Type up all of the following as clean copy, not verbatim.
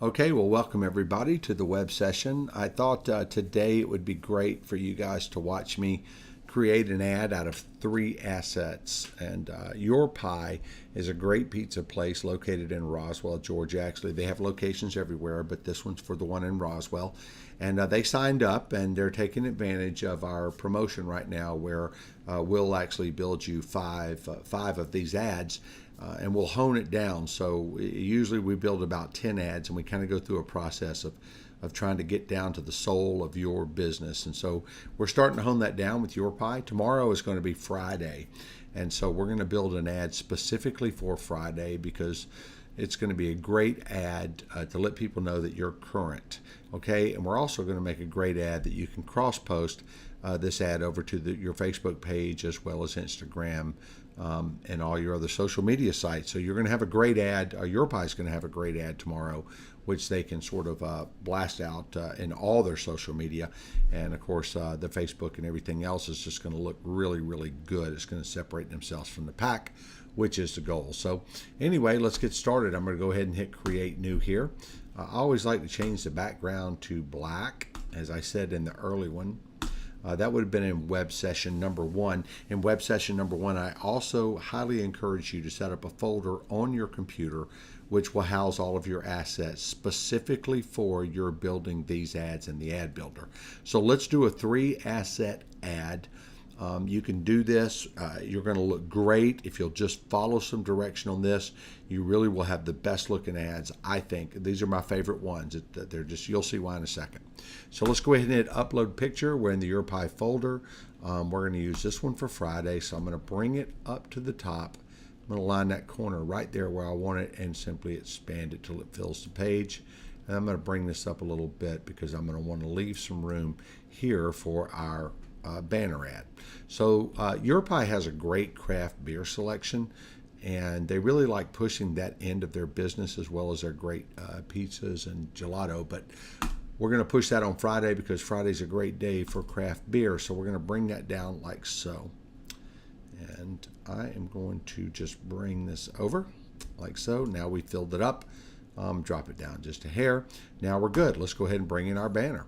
Okay, well, welcome everybody to the web session. I thought today it would be great for you guys to watch me create an ad out of 3 assets. And Your Pie is a great pizza place located in Roswell, Georgia. Actually, they have locations everywhere, but this one's for the one in Roswell. And they signed up and they're taking advantage of our promotion right now where we'll actually build you five of these ads and we'll hone it down. So usually we build about 10 ads and we kind of go through a process of trying to get down to the soul of your business. And so we're starting to hone that down with Your Pie. Tomorrow is going to be Friday. And so we're going to build an ad specifically for Friday because it's going to be a great ad to let people know that you're current. Okay, and we're also going to make a great ad that you can cross post this ad over to your Facebook page as well as Instagram and all your other social media sites. So you're going to have a great ad. Your Pie is going to have a great ad tomorrow, which they can sort of blast out in all their social media. And of course, the Facebook and everything else is just going to look really, really good. It's going to separate themselves from the pack, which is the goal. So anyway, let's get started. I'm going to go ahead and hit create new here. I always like to change the background to black, as I said in the early one. That would have been in web session number 1. In web session number 1, I also highly encourage you to set up a folder on your computer which will house all of your assets specifically for your building these ads in the ad builder. So let's do a 3-asset ad. You can do this. You're going to look great if you'll just follow some direction on this. You really will have the best looking ads, I think. These are my favorite ones. They're just, you'll see why in a second. So let's go ahead and hit upload picture. We're in the Your Pie folder. We're going to use this one for Friday. So I'm going to bring it up to the top. I'm going to line that corner right there where I want it and simply expand it till it fills the page. And I'm going to bring this up a little bit because I'm going to want to leave some room here for our banner ad. So Your Pie has a great craft beer selection, and they really like pushing that end of their business as well as their great pizzas and gelato. But we're going to push that on Friday because Friday's a great day for craft beer. So we're going to bring that down like so. And I am going to just bring this over like so. Now we filled it up. Drop it down just a hair. Now we're good. Let's go ahead and bring in our banner.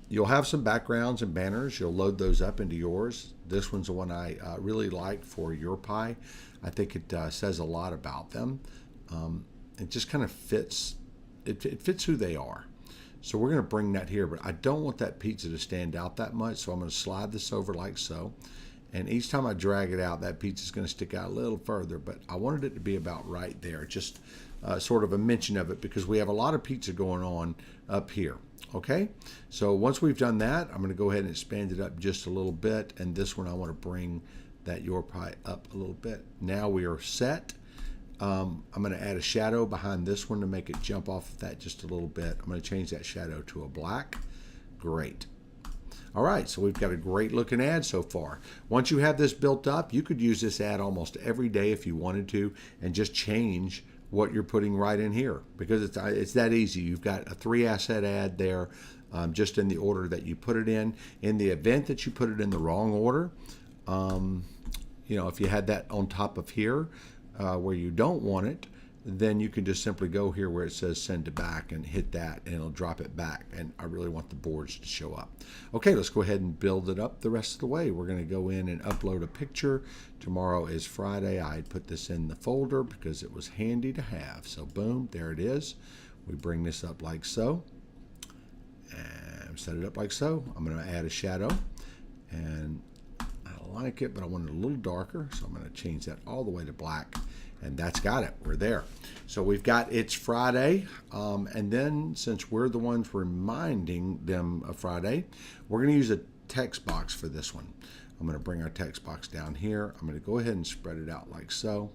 You'll have some backgrounds and banners. You'll load those up into yours. This one's the one I really like for Your Pie. I think it says a lot about them. It just kind of fits. It fits who they are. So we're going to bring that here, but I don't want that pizza to stand out that much. So I'm going to slide this over like so. And each time I drag it out, that pizza is going to stick out a little further. But I wanted it to be about right there. Just sort of a mention of it because we have a lot of pizza going on up here. Okay, so once we've done that, I'm going to go ahead and expand it up just a little bit. And this one, I want to bring that Your Pie up a little bit. Now we are set. I'm going to add a shadow behind this one to make it jump off of that just a little bit. I'm going to change that shadow to a black. Great. All right, so we've got a great looking ad so far. Once you have this built up, you could use this ad almost every day if you wanted to and just change what you're putting right in here because it's that easy. You've got a 3-asset ad there just in the order that you put it in. In the event that you put it in the wrong order, if you had that on top of here where you don't want it, then you can just simply go here where it says send to back and hit that and it'll drop it back. And I really want the boards to show up. Okay, let's go ahead and build it up the rest of the way. We're going to go in and upload a picture. Tomorrow is Friday. I put this in the folder because it was handy to have. So boom, there it is. We bring this up like so and set it up like so. I'm going to add a shadow and I like it, but I want it a little darker. So I'm going to change that all the way to black. And that's got it. We're there. So we've got it's Friday. And then since we're the ones reminding them of Friday, we're going to use a text box for this one. I'm going to bring our text box down here. I'm going to go ahead and spread it out like so.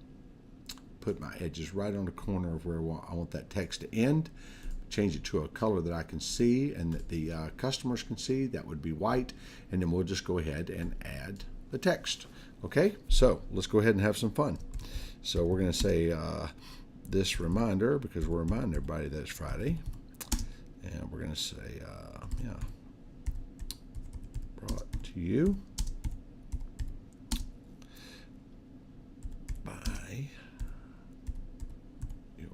Put my edges right on the corner of where I want that text to end. Change it to a color that I can see and that the customers can see. That would be white. And then we'll just go ahead and add the text. Okay, so let's go ahead and have some fun. So we're going to say this reminder because we're reminding everybody that it's Friday. And we're going to say, brought to you by your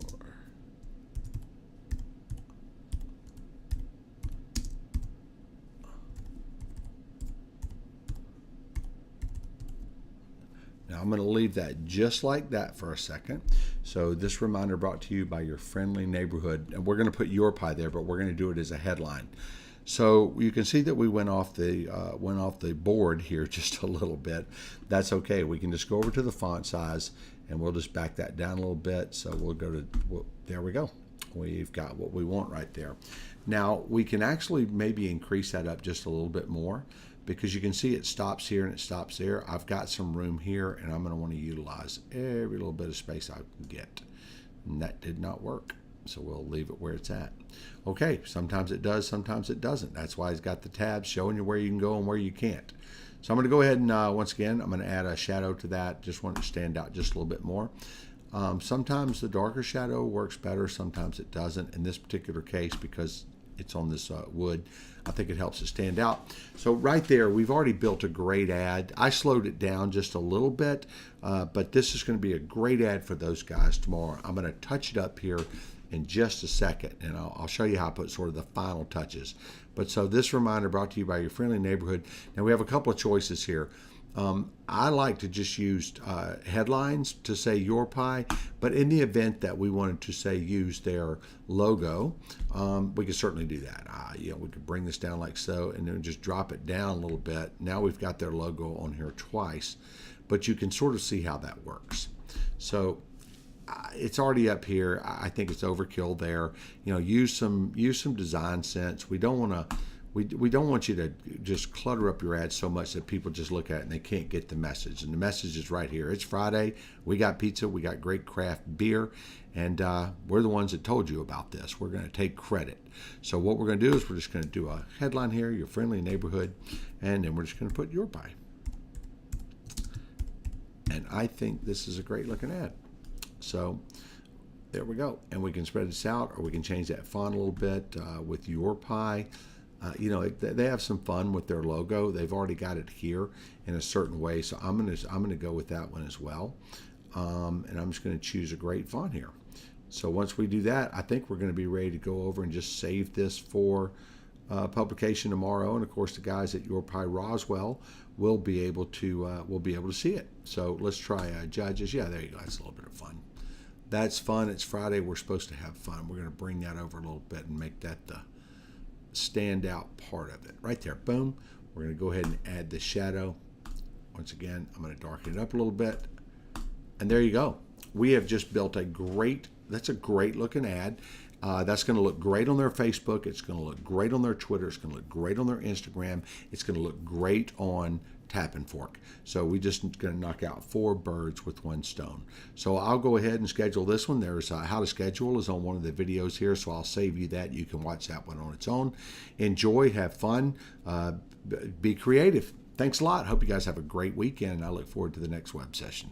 I'm going to leave that just like that for a second. So this reminder brought to you by your friendly neighborhood, and we're going to put your pie there, but we're going to do it as a headline. So you can see that we went off the board here just a little bit. That's okay. We can just go over to the font size, and we'll just back that down a little bit. So we'll go to, there we go. We've got what we want right there. Now we can actually maybe increase that up just a little bit more, because you can see it stops here and it stops there. I've got some room here, and I'm going to want to utilize every little bit of space I can get. And that did not work, so we'll leave it where it's at. Okay, sometimes it does, sometimes it doesn't. That's why it's got the tabs showing you where you can go and where you can't. So I'm going to go ahead and once again, I'm going to add a shadow to that. Just want it to stand out just a little bit more. Sometimes the darker shadow works better, sometimes it doesn't. In this particular case, because it's on this wood, I think it helps it stand out. So right there, we've already built a great ad. I slowed it down just a little bit, but this is going to be a great ad for those guys tomorrow. I'm going to touch it up here in just a second, and I'll show you how I put sort of the final touches. But so this reminder brought to you by your friendly neighborhood. Now we have a couple of choices here. I like to just use headlines to say your pie, but in the event that we wanted to say use their logo, we could certainly do that. We could bring this down like so, and then just drop it down a little bit. Now we've got their logo on here twice, but you can sort of see how that works. So it's already up here. I think it's overkill there. Use some design sense. We don't want to. We don't want you to just clutter up your ads so much that people just look at it and they can't get the message. And the message is right here. It's Friday. We got pizza. We got great craft beer. And we're the ones that told you about this. We're going to take credit. So what we're going to do is we're just going to do a headline here, your friendly neighborhood, and then we're just going to put your pie. And I think this is a great looking ad. So there we go. And we can spread this out, or we can change that font a little bit with your pie. They have some fun with their logo. They've already got it here in a certain way, so I'm gonna go with that one as well. And I'm just gonna choose a great font here. So once we do that, I think we're gonna be ready to go over and just save this for publication tomorrow. And of course, the guys at Your Pie Roswell will be able to see it. So let's try judges. Yeah, there you go. That's a little bit of fun. That's fun. It's Friday. We're supposed to have fun. We're gonna bring that over a little bit and make that the standout part of it right there. Boom. We're going to go ahead and add the shadow. Once again, I'm going to darken it up a little bit, and there you go. We have just built that's a great looking ad. That's going to look great on their Facebook. It's going to look great on their Twitter. It's going to look great on their Instagram. It's going to look great on Tap and Fork. So we just going to knock out 4 birds with 1 stone. So I'll go ahead and schedule this one. There's how to schedule is on one of the videos here, so I'll save you that. You can watch that one on its own. Enjoy, have fun, be creative. Thanks a lot. Hope you guys have a great weekend, and I look forward to the next web session.